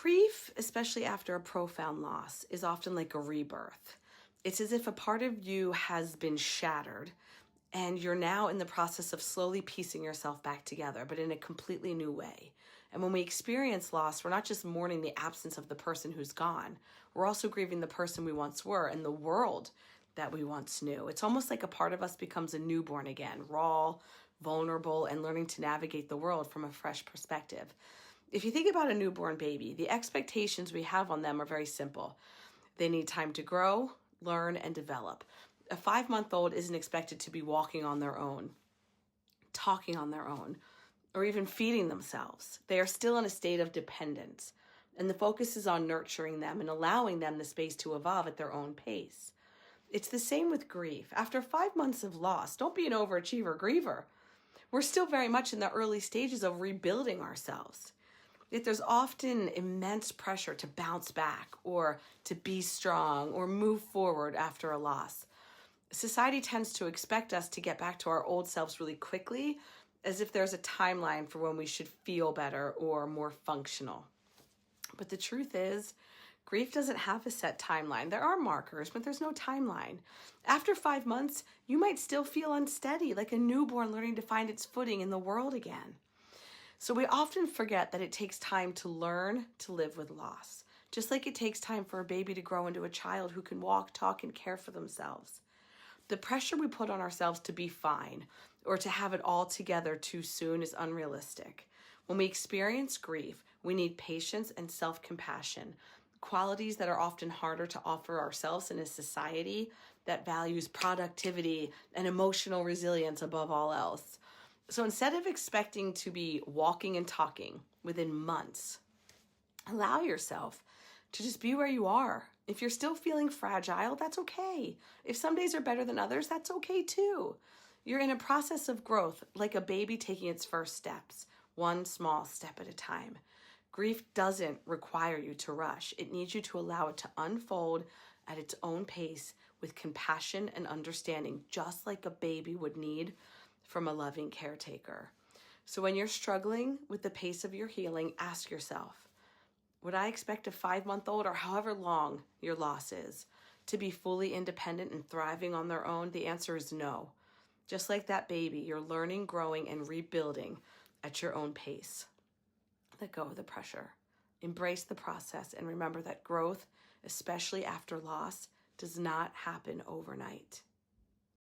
Grief, especially after a profound loss, is often like a rebirth. It's as if a part of you has been shattered and you're now in the process of slowly piecing yourself back together, but in a completely new way. And when we experience loss, we're not just mourning the absence of the person who's gone. We're also grieving the person we once were and the world that we once knew. It's almost like a part of us becomes a newborn again, raw, vulnerable, and learning to navigate the world from a fresh perspective. If you think about a newborn baby, the expectations we have on them are very simple. They need time to grow, learn, and develop. A 5-month-old isn't expected to be walking on their own, talking on their own, or even feeding themselves. They are still in a state of dependence, and the focus is on nurturing them and allowing them the space to evolve at their own pace. It's the same with grief. After 5 months of loss, don't be an overachiever griever. We're still very much in the early stages of rebuilding ourselves. Yet there's often immense pressure to bounce back or to be strong or move forward after a loss. Society tends to expect us to get back to our old selves really quickly, as if there's a timeline for when we should feel better or more functional. But the truth is, grief doesn't have a set timeline. There are markers, but there's no timeline. After 5 months, you might still feel unsteady, like a newborn learning to find its footing in the world again. So we often forget that it takes time to learn to live with loss, just like it takes time for a baby to grow into a child who can walk, talk, and care for themselves. The pressure we put on ourselves to be fine or to have it all together too soon is unrealistic. When we experience grief, we need patience and self-compassion, qualities that are often harder to offer ourselves in a society that values productivity and emotional resilience above all else. So instead of expecting to be walking and talking within months, allow yourself to just be where you are. If you're still feeling fragile, that's okay. If some days are better than others, that's okay too. You're in a process of growth, like a baby taking its first steps, one small step at a time. Grief doesn't require you to rush. It needs you to allow it to unfold at its own pace with compassion and understanding, just like a baby would need from a loving caretaker. So when you're struggling with the pace of your healing, ask yourself, would I expect a 5-month-old or however long your loss is to be fully independent and thriving on their own? The answer is no. Just like that baby, you're learning, growing, and rebuilding at your own pace. Let go of the pressure. Embrace the process and remember that growth, especially after loss, does not happen overnight.